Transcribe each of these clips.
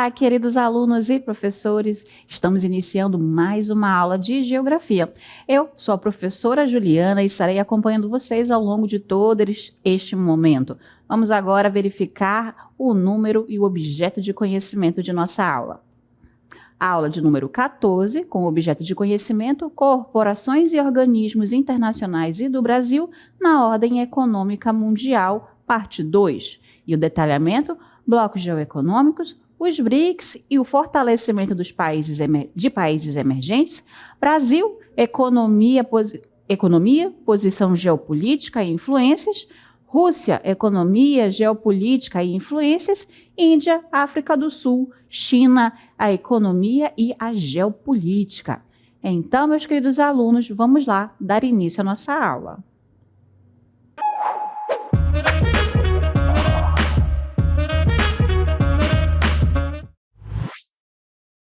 Olá, queridos alunos e professores. Estamos iniciando mais uma aula de Geografia. Eu sou a professora Juliana e estarei acompanhando vocês ao longo de todo este momento. Vamos agora verificar o número e o objeto de conhecimento de nossa aula. A aula de número 14, com o objeto de conhecimento, corporações e organismos internacionais e do Brasil na ordem econômica mundial, parte 2. E o detalhamento, blocos geoeconômicos, os BRICS e o fortalecimento dos países emergentes, Brasil, economia, posição geopolítica e influências, Rússia, economia, geopolítica e influências, Índia, África do Sul, China, a economia e a geopolítica. Então, meus queridos alunos, vamos lá dar início à nossa aula.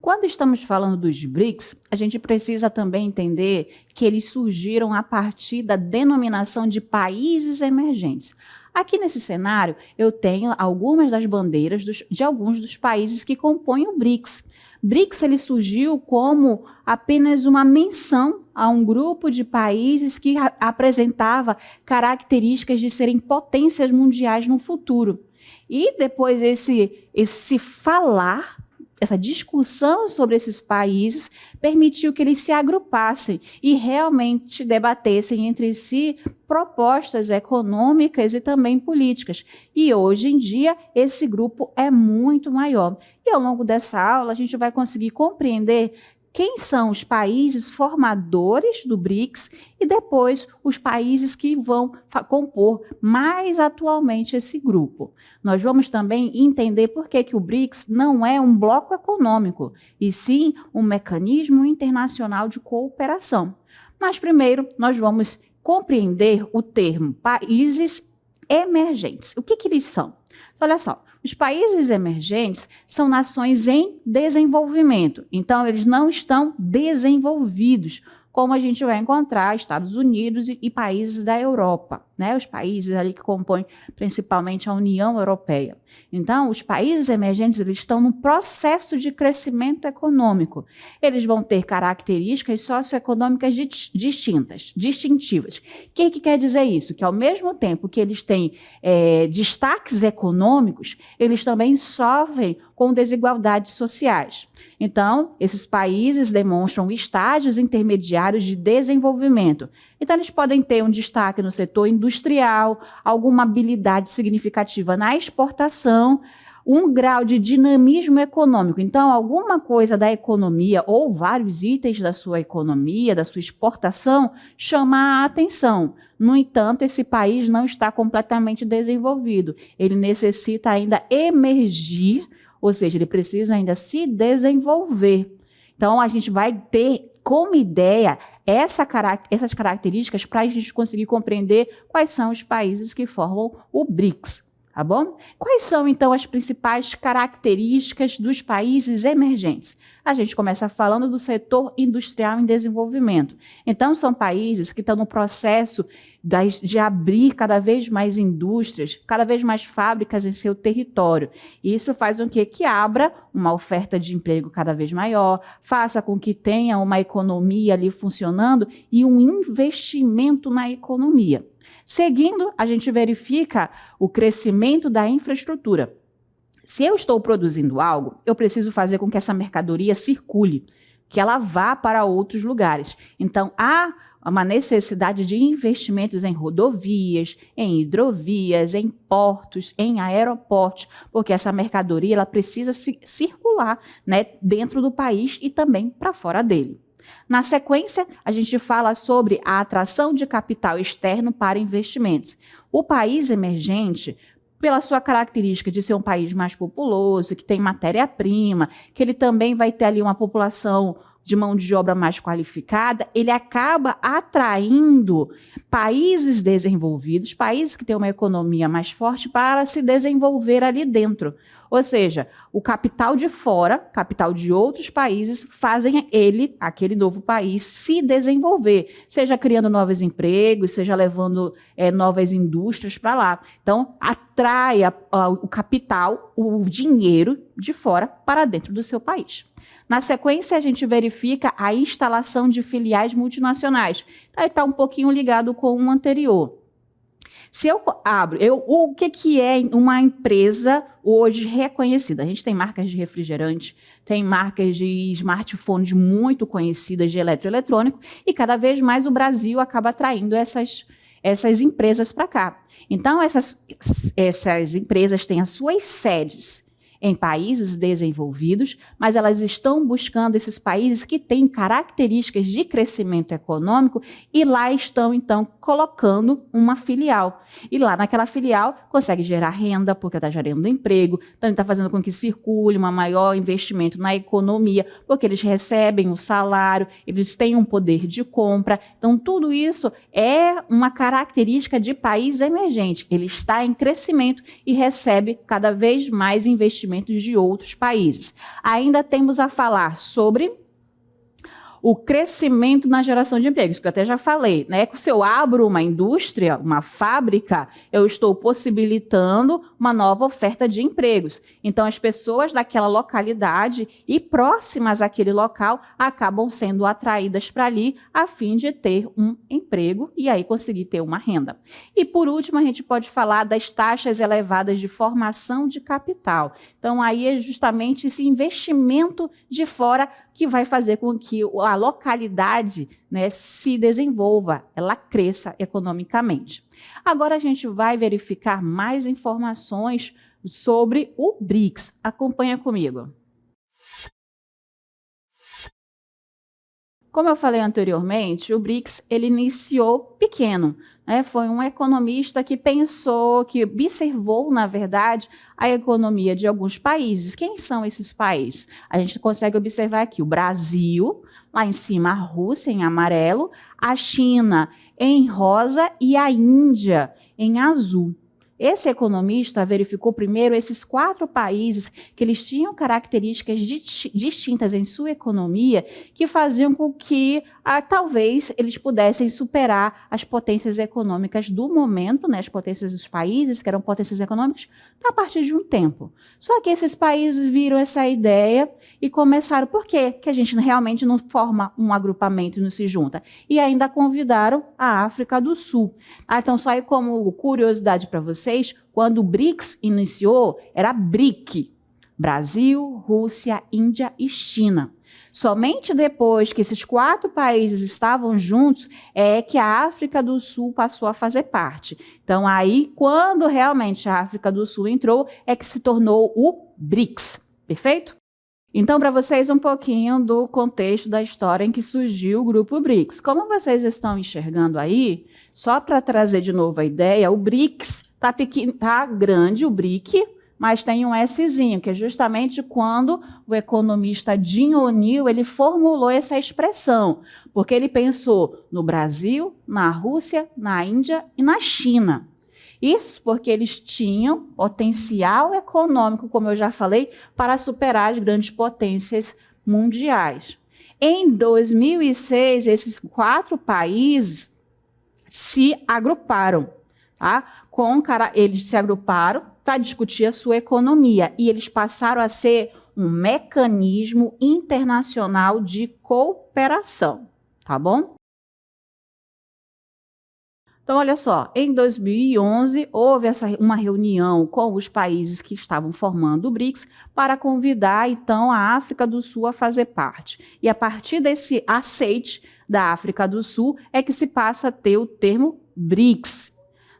Quando estamos falando dos BRICS, a gente precisa também entender que eles surgiram a partir da denominação de países emergentes. Aqui nesse cenário, eu tenho algumas das bandeiras de alguns dos países que compõem o BRICS. BRICS ele surgiu como apenas uma menção a um grupo de países que apresentava características de serem potências mundiais no futuro. E depois essa discussão sobre esses países permitiu que eles se agrupassem e realmente debatessem entre si propostas econômicas e também políticas. E hoje em dia esse grupo é muito maior. E ao longo dessa aula a gente vai conseguir compreender quem são os países formadores do BRICS e depois os países que vão compor mais atualmente esse grupo. Nós vamos também entender por que o BRICS não é um bloco econômico, e sim um mecanismo internacional de cooperação. Mas primeiro nós vamos compreender o termo países emergentes. O que eles são? Olha só. Os países emergentes são nações em desenvolvimento, então eles não estão desenvolvidos, como a gente vai encontrar Estados Unidos e países da Europa, né? Os países ali que compõem principalmente a União Europeia. Então, os países emergentes eles estão num processo de crescimento econômico. Eles vão ter características socioeconômicas distintivas. O que quer dizer isso? Que ao mesmo tempo que eles têm destaques econômicos, eles também sofrem com desigualdades sociais. Então, esses países demonstram estágios intermediários de desenvolvimento. Então, eles podem ter um destaque no setor industrial, alguma habilidade significativa na exportação, um grau de dinamismo econômico. Então, alguma coisa da economia ou vários itens da sua economia, da sua exportação, chama a atenção. No entanto, esse país não está completamente desenvolvido. Ele necessita ainda emergir, ou seja, ele precisa ainda se desenvolver. Então, a gente vai ter como ideia essas características para a gente conseguir compreender quais são os países que formam o BRICS, tá bom? Quais são, então, as principais características dos países emergentes? A gente começa falando do setor industrial em desenvolvimento. Então, são países que estão no processo de abrir cada vez mais indústrias, cada vez mais fábricas em seu território. E isso faz com que abra uma oferta de emprego cada vez maior, faça com que tenha uma economia ali funcionando e um investimento na economia. Seguindo, a gente verifica o crescimento da infraestrutura. Se eu estou produzindo algo, eu preciso fazer com que essa mercadoria circule, que ela vá para outros lugares. Então, há uma necessidade de investimentos em rodovias, em hidrovias, em portos, em aeroportos, porque essa mercadoria ela precisa circular, né, dentro do país e também para fora dele. Na sequência, a gente fala sobre a atração de capital externo para investimentos. O país emergente, pela sua característica de ser um país mais populoso, que tem matéria-prima, que ele também vai ter ali uma população de mão de obra mais qualificada, ele acaba atraindo países desenvolvidos, países que têm uma economia mais forte, para se desenvolver ali dentro. Ou seja, o capital de fora, capital de outros países, fazem aquele novo país, se desenvolver, seja criando novos empregos, seja levando novas indústrias para lá. Então, atrai o capital, o dinheiro de fora para dentro do seu país. Na sequência, a gente verifica a instalação de filiais multinacionais. Está um pouquinho ligado com o anterior. Se eu abro, o que é uma empresa hoje reconhecida? A gente tem marcas de refrigerante, tem marcas de smartphones muito conhecidas de eletroeletrônico, e cada vez mais o Brasil acaba atraindo essas empresas para cá. Então, essas empresas têm as suas sedes em países desenvolvidos, mas elas estão buscando esses países que têm características de crescimento econômico e lá estão, então, colocando uma filial. E lá naquela filial consegue gerar renda, porque está gerando emprego, também está fazendo com que circule um maior investimento na economia, porque eles recebem o salário, eles têm um poder de compra. Então, tudo isso é uma característica de país emergente. Ele está em crescimento e recebe cada vez mais investimentos de outros países. Ainda temos a falar sobre o crescimento na geração de empregos, que eu até já falei, né? Se eu abro uma indústria, uma fábrica, eu estou possibilitando uma nova oferta de empregos. Então, as pessoas daquela localidade e próximas àquele local acabam sendo atraídas para ali a fim de ter um emprego e aí conseguir ter uma renda. E, por último, a gente pode falar das taxas elevadas de formação de capital. Então, aí é justamente esse investimento de fora que vai fazer com que a localidade, né, se desenvolva, ela cresça economicamente. Agora a gente vai verificar mais informações sobre o BRICS. Acompanha comigo. Como eu falei anteriormente, o BRICS ele iniciou pequeno, né? Foi um economista que pensou, que observou, na verdade, a economia de alguns países. Quem são esses países? A gente consegue observar aqui o Brasil, lá em cima a Rússia em amarelo, a China em rosa e a Índia em azul. Esse economista verificou primeiro esses 4 países que eles tinham características distintas em sua economia que faziam com que talvez eles pudessem superar as potências econômicas do momento, né, as potências dos países, que eram potências econômicas, a partir de um tempo. Só que esses países viram essa ideia e começaram, por quê? Que a gente realmente não forma um agrupamento e não se junta? E ainda convidaram a África do Sul. Então, só aí como curiosidade para vocês, quando o BRICS iniciou, era BRIC, Brasil, Rússia, Índia e China. Somente depois que esses 4 países estavam juntos é que a África do Sul passou a fazer parte. Então, aí, quando realmente a África do Sul entrou, é que se tornou o BRICS, perfeito? Então, para vocês, um pouquinho do contexto da história em que surgiu o grupo BRICS. Como vocês estão enxergando aí, só para trazer de novo a ideia, o BRICS tá grande, o BRIC, mas tem um Szinho, que é justamente quando o economista Jim O'Neill ele formulou essa expressão, porque ele pensou no Brasil, na Rússia, na Índia e na China. Isso porque eles tinham potencial econômico, como eu já falei, para superar as grandes potências mundiais. Em 2006, esses 4 países se agruparam, tá? Eles se agruparam para discutir a sua economia e eles passaram a ser um mecanismo internacional de cooperação, tá bom? Então, olha só, em 2011, houve uma reunião com os países que estavam formando o BRICS para convidar, então, a África do Sul a fazer parte. E a partir desse aceite da África do Sul é que se passa a ter o termo BRICS.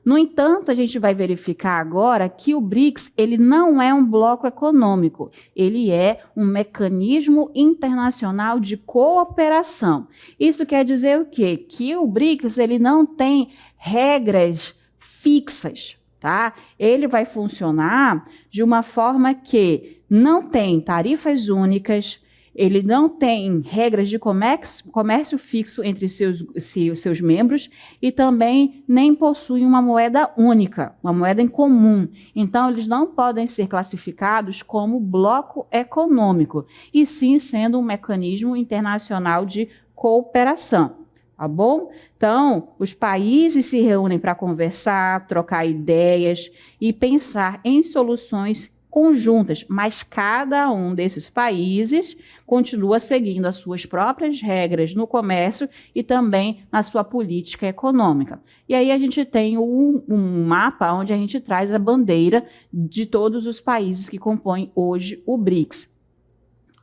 No entanto, a gente vai verificar agora que o BRICS ele não é um bloco econômico, ele é um mecanismo internacional de cooperação. Isso quer dizer o quê? Que o BRICS ele não tem regras fixas, tá? Ele vai funcionar de uma forma que não tem tarifas únicas, ele não tem regras de comércio fixo entre seus membros e também nem possui uma moeda única, uma moeda em comum. Então, eles não podem ser classificados como bloco econômico, e sim sendo um mecanismo internacional de cooperação. Tá bom? Então, os países se reúnem para conversar, trocar ideias e pensar em soluções conjuntas, mas cada um desses países continua seguindo as suas próprias regras no comércio e também na sua política econômica. E aí a gente tem um mapa onde a gente traz a bandeira de todos os países que compõem hoje o BRICS.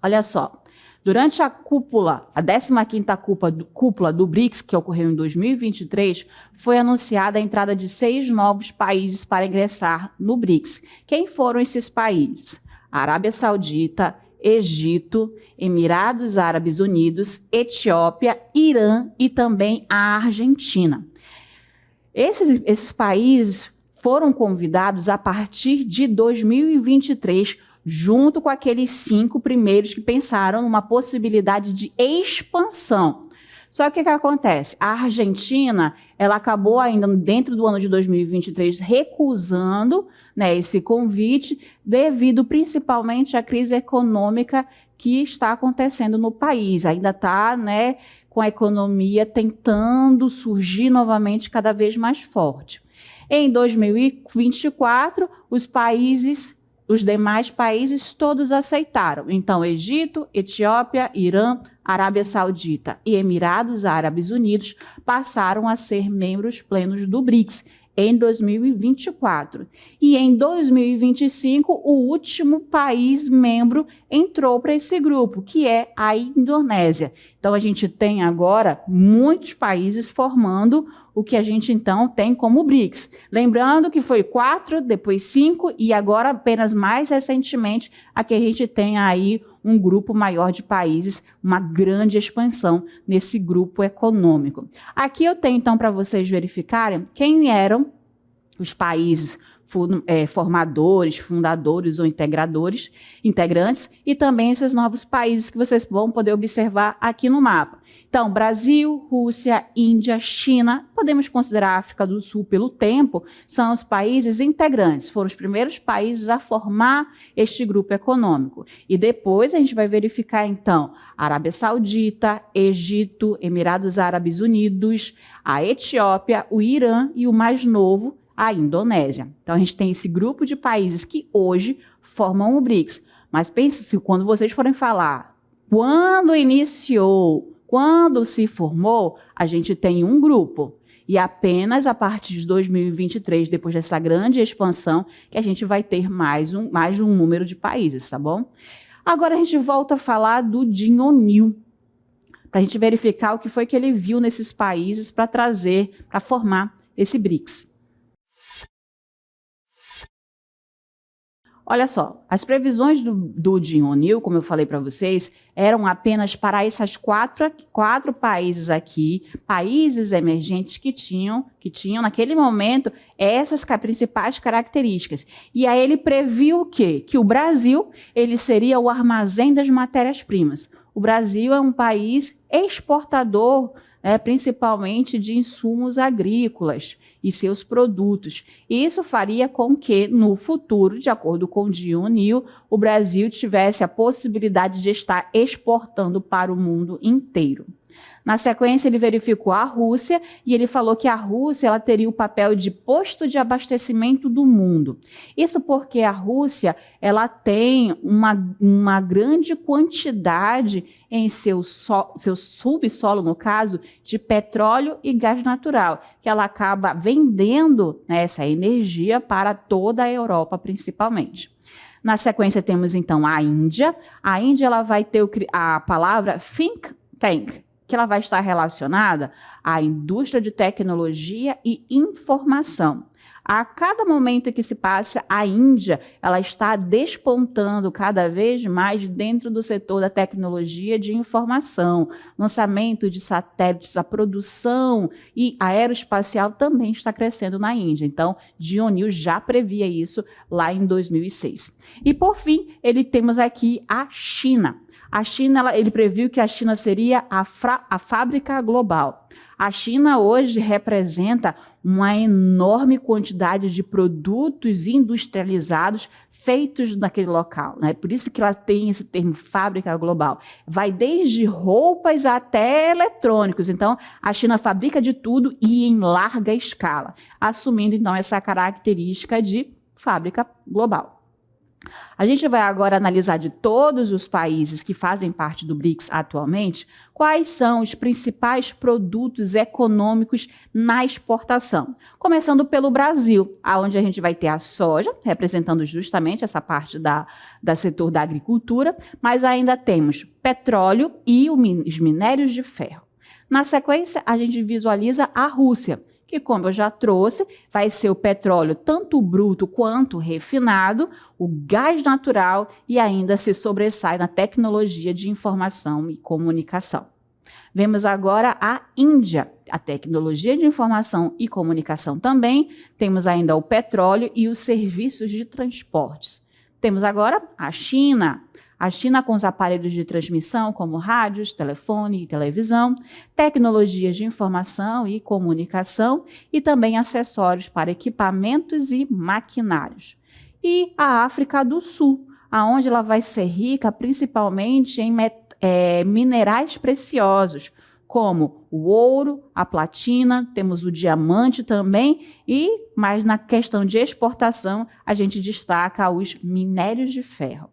Olha só, durante a 15ª cúpula do BRICS, que ocorreu em 2023, foi anunciada a entrada de 6 novos países para ingressar no BRICS. Quem foram esses países? Arábia Saudita, Egito, Emirados Árabes Unidos, Etiópia, Irã e também a Argentina. Esses países foram convidados a partir de 2023, junto com aqueles 5 primeiros que pensaram numa possibilidade de expansão. Só que o que acontece? A Argentina, ela acabou ainda dentro do ano de 2023 recusando, né, esse convite, devido principalmente à crise econômica que está acontecendo no país. Ainda está, né, com a economia tentando surgir novamente cada vez mais forte. Em 2024, os demais países todos aceitaram. Então, Egito, Etiópia, Irã, Arábia Saudita e Emirados Árabes Unidos passaram a ser membros plenos do BRICS em 2024. E em 2025, o último país membro entrou para esse grupo, que é a Indonésia. Então, a gente tem agora muitos países formando o que a gente, então, tem como BRICS. Lembrando que foi 4, depois 5, e agora, apenas mais recentemente, aqui a gente tem aí um grupo maior de países, uma grande expansão nesse grupo econômico. Aqui eu tenho, então, para vocês verificarem quem eram os países formadores, fundadores ou integrantes, e também esses novos países que vocês vão poder observar aqui no mapa. Então, Brasil, Rússia, Índia, China, podemos considerar a África do Sul pelo tempo, são os países integrantes, foram os primeiros países a formar este grupo econômico. E depois a gente vai verificar, então, Arábia Saudita, Egito, Emirados Árabes Unidos, a Etiópia, o Irã e o mais novo, a Indonésia. Então, a gente tem esse grupo de países que hoje formam o BRICS. Mas pense se quando vocês forem falar, quando iniciou, quando se formou, a gente tem um grupo. E apenas a partir de 2023, depois dessa grande expansão, que a gente vai ter mais um número de países, tá bom? Agora a gente volta a falar do Jim O'Neill, para a gente verificar o que foi que ele viu nesses países para formar esse BRICS. Olha só, as previsões do Jim O'Neill, como eu falei para vocês, eram apenas para esses quatro países aqui, países emergentes que tinham naquele momento essas principais características. E aí ele previu o quê? Que o Brasil ele seria o armazém das matérias-primas. O Brasil é um país exportador, principalmente de insumos agrícolas e seus produtos. Isso faria com que, no futuro, de acordo com Jim O'Neill, o Brasil tivesse a possibilidade de estar exportando para o mundo inteiro. Na sequência, ele verificou a Rússia e ele falou que a Rússia ela teria o papel de posto de abastecimento do mundo. Isso porque a Rússia ela tem uma grande quantidade em seu subsolo, no caso, de petróleo e gás natural, que ela acaba vendendo, né, essa energia para toda a Europa, principalmente. Na sequência, temos, então, a Índia. A Índia ela vai ter a palavra think tank, que ela vai estar relacionada à indústria de tecnologia e informação. A cada momento que se passa, a Índia ela está despontando cada vez mais dentro do setor da tecnologia de informação, lançamento de satélites, a produção e aeroespacial também está crescendo na Índia. Então, Jim O'Neill já previa isso lá em 2006. E, por fim, temos aqui a China. A China, ele previu que a China seria a fábrica global. A China hoje representa uma enorme quantidade de produtos industrializados feitos naquele local, né? Por isso que ela tem esse termo fábrica global. Vai desde roupas até eletrônicos. Então, a China fabrica de tudo e em larga escala, assumindo então essa característica de fábrica global. A gente vai agora analisar de todos os países que fazem parte do BRICS atualmente, quais são os principais produtos econômicos na exportação. Começando pelo Brasil, onde a gente vai ter a soja, representando justamente essa parte do setor da agricultura, mas ainda temos petróleo e os minérios de ferro. Na sequência, a gente visualiza a Rússia, que, como eu já trouxe, vai ser o petróleo tanto bruto quanto refinado, o gás natural e ainda se sobressai na tecnologia de informação e comunicação. Vemos agora a Índia, a tecnologia de informação e comunicação também, temos ainda o petróleo e os serviços de transportes. Temos agora a China com os aparelhos de transmissão, como rádios, telefone e televisão, tecnologias de informação e comunicação e também acessórios para equipamentos e maquinários. E a África do Sul, onde ela vai ser rica principalmente em minerais preciosos, como o ouro, a platina, temos o diamante também, mas na questão de exportação, a gente destaca os minérios de ferro.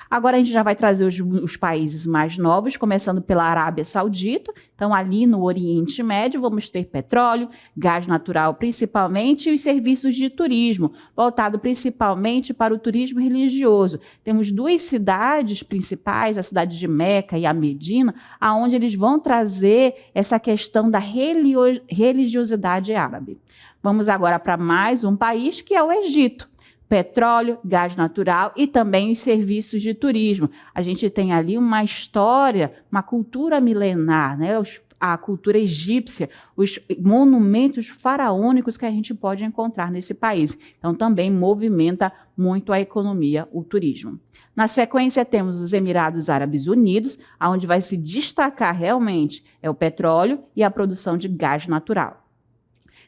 Agora a gente já vai trazer os países mais novos, começando pela Arábia Saudita. Então, ali no Oriente Médio, vamos ter petróleo, gás natural principalmente e os serviços de turismo, voltado principalmente para o turismo religioso. Temos duas cidades principais, a cidade de Meca e a Medina, aonde eles vão trazer essa questão da religiosidade árabe. Vamos agora para mais um país, que é o Egito. Petróleo, gás natural e também os serviços de turismo. A gente tem ali uma história, uma cultura milenar, né? A cultura egípcia, os monumentos faraônicos que a gente pode encontrar nesse país. Então, também movimenta muito a economia, o turismo. Na sequência, temos os Emirados Árabes Unidos, onde vai se destacar realmente o petróleo e a produção de gás natural.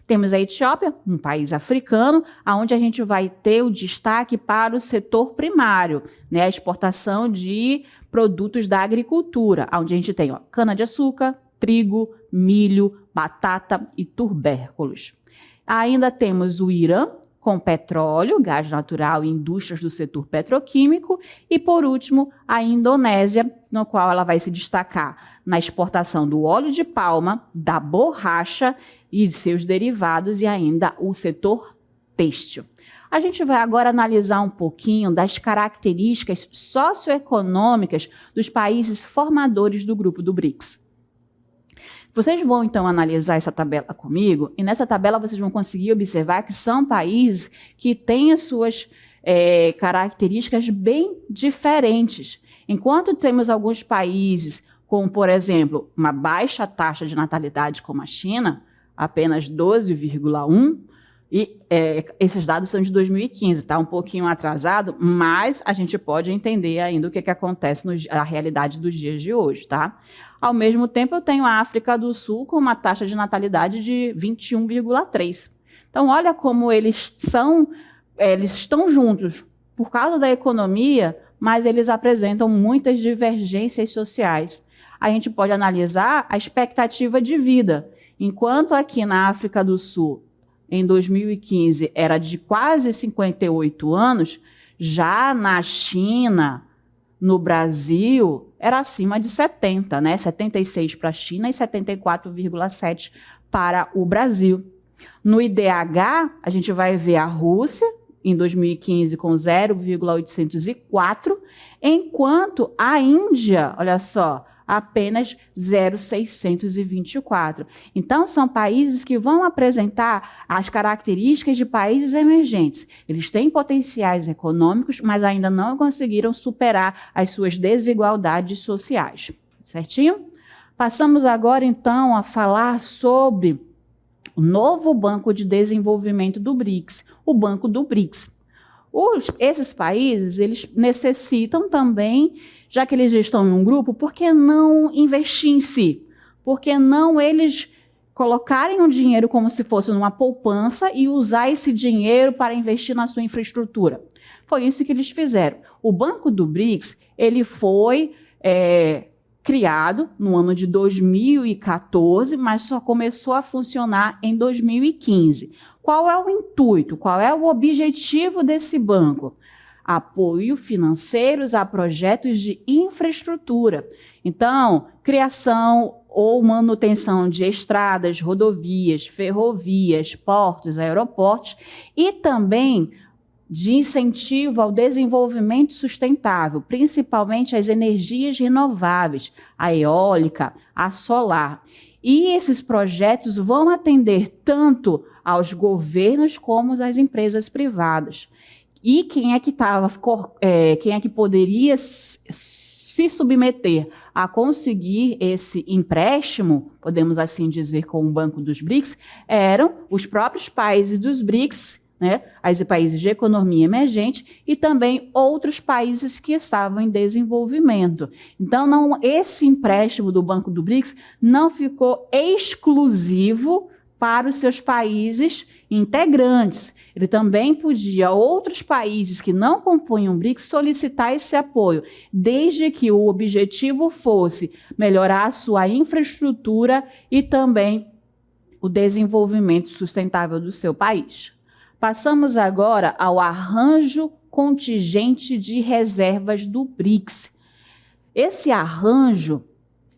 Temos a Etiópia, um país africano, onde a gente vai ter o destaque para o setor primário, né, a exportação de produtos da agricultura, onde a gente tem cana-de-açúcar, trigo, milho, batata e tubérculos. Ainda temos o Irã, com petróleo, gás natural e indústrias do setor petroquímico. E, por último, a Indonésia, no qual ela vai se destacar na exportação do óleo de palma, da borracha e de seus derivados e ainda o setor têxtil. A gente vai agora analisar um pouquinho das características socioeconômicas dos países formadores do grupo do BRICS. Vocês vão, então, analisar essa tabela comigo, e nessa tabela vocês vão conseguir observar que são países que têm as suas características bem diferentes. Enquanto temos alguns países com, por exemplo, uma baixa taxa de natalidade como a China, apenas 12,1%, e esses dados são de 2015, está um pouquinho atrasado, mas a gente pode entender ainda o que acontece na realidade dos dias de hoje, tá? Ao mesmo tempo, eu tenho a África do Sul com uma taxa de natalidade de 21,3%. Então, olha como eles estão juntos por causa da economia, mas eles apresentam muitas divergências sociais. A gente pode analisar a expectativa de vida. Enquanto aqui na África do Sul, em 2015, era de quase 58 anos, já na China, no Brasil, era acima de 70, né? 76 para a China e 74,7 para o Brasil. No IDH, a gente vai ver a Rússia, em 2015, com 0,804, enquanto a Índia, olha só, apenas 0,624. Então, são países que vão apresentar as características de países emergentes. Eles têm potenciais econômicos, mas ainda não conseguiram superar as suas desigualdades sociais. Certinho? Passamos agora, então, a falar sobre o novo Banco de Desenvolvimento do BRICS, o Banco do BRICS. Esses países, eles necessitam também, já que eles já estão em um grupo, por que não investir em si? Por que não eles colocarem o dinheiro como se fosse numa poupança e usar esse dinheiro para investir na sua infraestrutura? Foi isso que eles fizeram. O Banco do BRICS, ele foi criado no ano de 2014, mas só começou a funcionar em 2015. Qual é o intuito? Qual é o objetivo desse banco? Apoio financeiros a projetos de infraestrutura. Então, criação ou manutenção de estradas, rodovias, ferrovias, portos, aeroportos e também de incentivo ao desenvolvimento sustentável, principalmente as energias renováveis, a eólica, a solar. E esses projetos vão atender tanto aos governos como às empresas privadas. E quem é que poderia se submeter a conseguir esse empréstimo, podemos assim dizer, com o Banco dos BRICS, eram os próprios países dos BRICS, né, os países de economia emergente e também outros países que estavam em desenvolvimento. Então, esse empréstimo do Banco do BRICS não ficou exclusivo para os seus países integrantes. Ele também podia, outros países que não compunham o BRICS, solicitar esse apoio, desde que o objetivo fosse melhorar a sua infraestrutura e também o desenvolvimento sustentável do seu país. Passamos agora ao arranjo contingente de reservas do BRICS. Esse arranjo,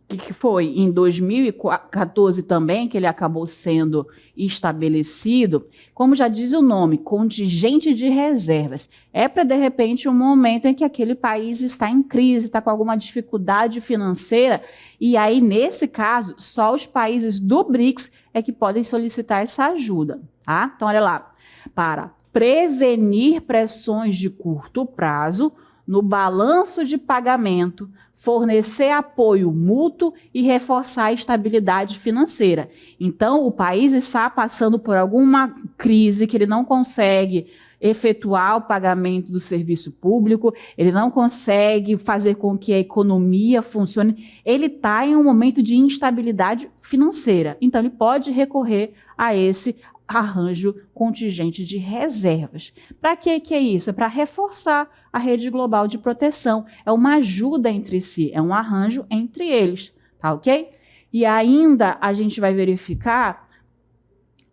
que foi em 2014 também, que ele acabou sendo estabelecido, como já diz o nome, contingente de reservas. É para, de repente, um momento em que aquele país está em crise, está com alguma dificuldade financeira, e aí, nesse caso, só os países do BRICS é que podem solicitar essa ajuda, tá? Então, olha lá. Para prevenir pressões de curto prazo no balanço de pagamento, fornecer apoio mútuo e reforçar a estabilidade financeira. Então, o país está passando por alguma crise que ele não consegue efetuar o pagamento do serviço público, ele não consegue fazer com que a economia funcione, ele está em um momento de instabilidade financeira. Então, ele pode recorrer a esse arranjo contingente de reservas. Para que é isso? É para reforçar a rede global de proteção. É uma ajuda entre si, é um arranjo entre eles, tá ok? E ainda a gente vai verificar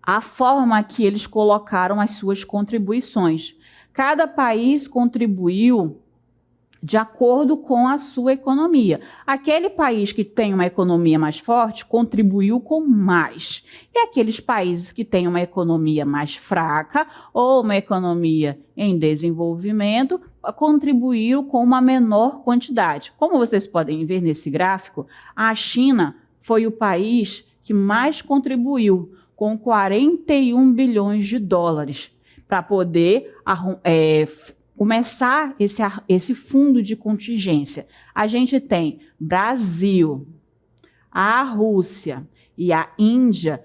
a forma que eles colocaram as suas contribuições. Cada país contribuiu de acordo com a sua economia. Aquele país que tem uma economia mais forte contribuiu com mais. E aqueles países que têm uma economia mais fraca ou uma economia em desenvolvimento contribuíram com uma menor quantidade. Como vocês podem ver nesse gráfico, a China foi o país que mais contribuiu, com 41 bilhões de dólares, para poder começar esse fundo de contingência. A gente tem Brasil, a Rússia e a Índia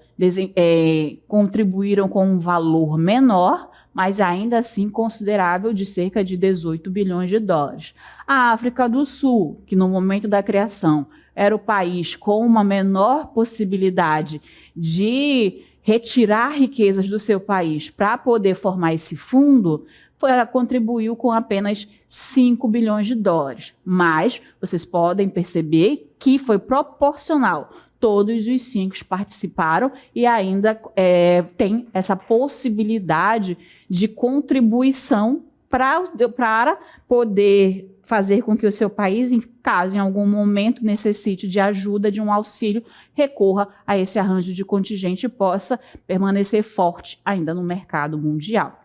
contribuíram com um valor menor, mas ainda assim considerável, de cerca de 18 bilhões de dólares. A África do Sul, que no momento da criação era o país com uma menor possibilidade de retirar riquezas do seu país para poder formar esse fundo, contribuiu com apenas 5 bilhões de dólares. Mas vocês podem perceber que foi proporcional. Todos os 5 participaram e ainda tem essa possibilidade de contribuição para poder fazer com que o seu país, caso em algum momento necessite de ajuda, de um auxílio, recorra a esse arranjo de contingente e possa permanecer forte ainda no mercado mundial.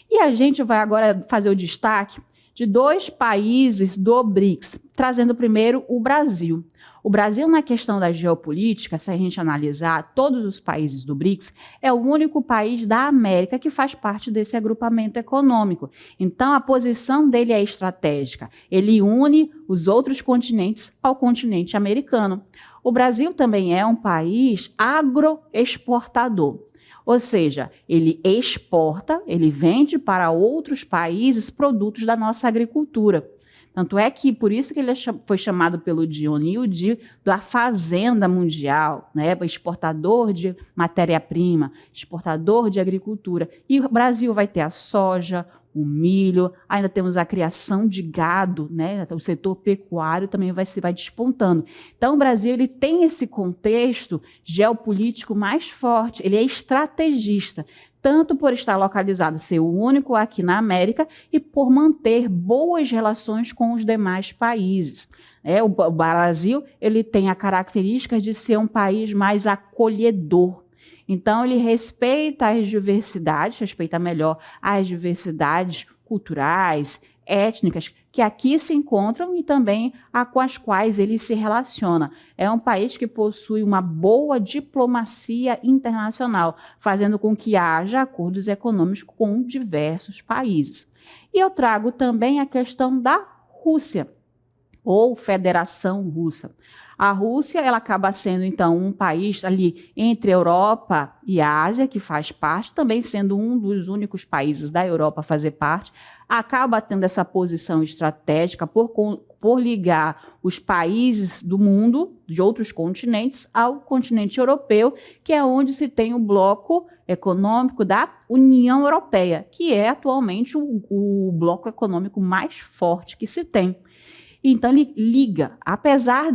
E a gente vai agora fazer o destaque de 2 países do BRICS, trazendo primeiro o Brasil. O Brasil, na questão da geopolítica, se a gente analisar todos os países do BRICS, é o único país da América que faz parte desse agrupamento econômico. Então, a posição dele é estratégica. Ele une os outros continentes ao continente americano. O Brasil também é um país agroexportador. Ou seja, ele exporta, ele vende para outros países produtos da nossa agricultura. Tanto é que, por isso que ele foi chamado pelo John Neal da fazenda mundial, né? Exportador de matéria-prima, exportador de agricultura. E o Brasil vai ter a soja, o milho, ainda temos a criação de gado, né? O setor pecuário também vai despontando. Então, o Brasil ele tem esse contexto geopolítico mais forte, ele é estrategista, tanto por estar localizado, ser o único aqui na América, e por manter boas relações com os demais países. O Brasil ele tem a característica de ser um país mais acolhedor. Então, ele respeita as diversidades, respeita melhor as diversidades culturais, étnicas, que aqui se encontram e também com as quais ele se relaciona. É um país que possui uma boa diplomacia internacional, fazendo com que haja acordos econômicos com diversos países. E eu trago também a questão da Rússia, ou Federação Russa. A Rússia ela acaba sendo, então, um país ali entre Europa e Ásia, que faz parte, também sendo um dos únicos países da Europa a fazer parte, acaba tendo essa posição estratégica por ligar os países do mundo, de outros continentes, ao continente europeu, que é onde se tem o bloco econômico da União Europeia, que é atualmente o bloco econômico mais forte que se tem. Então, ele liga, apesar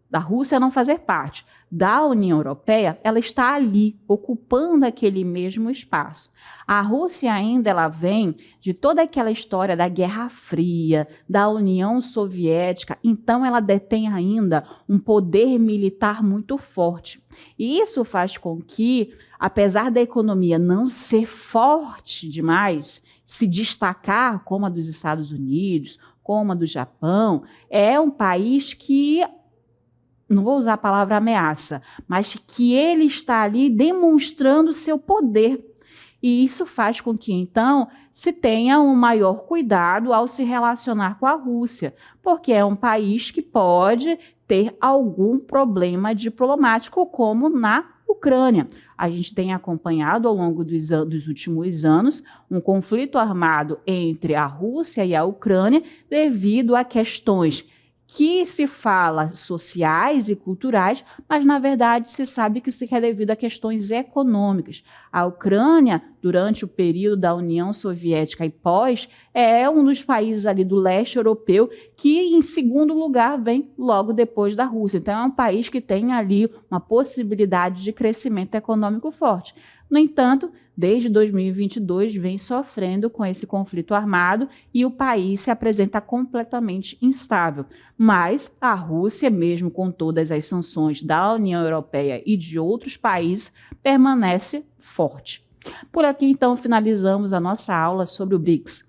da Rússia não fazer parte da União Europeia, ela está ali, ocupando aquele mesmo espaço. A Rússia ainda ela vem de toda aquela história da Guerra Fria, da União Soviética, então ela detém ainda um poder militar muito forte. E isso faz com que, apesar da economia não ser forte demais, se destacar como a dos Estados Unidos, como a do Japão, é um país que, não vou usar a palavra ameaça, mas que ele está ali demonstrando seu poder. E isso faz com que, então, se tenha um maior cuidado ao se relacionar com a Rússia, porque é um país que pode ter algum problema diplomático, como na Ucrânia. A gente tem acompanhado ao longo dos últimos anos um conflito armado entre a Rússia e a Ucrânia devido a questões que se fala sociais e culturais, mas na verdade se sabe que isso é devido a questões econômicas. A Ucrânia, durante o período da União Soviética e pós, é um dos países ali do leste europeu que em segundo lugar vem logo depois da Rússia. Então é um país que tem ali uma possibilidade de crescimento econômico forte. No entanto, desde 2022 vem sofrendo com esse conflito armado e o país se apresenta completamente instável. Mas a Rússia, mesmo com todas as sanções da União Europeia e de outros países, permanece forte. Por aqui, então, finalizamos a nossa aula sobre o BRICS.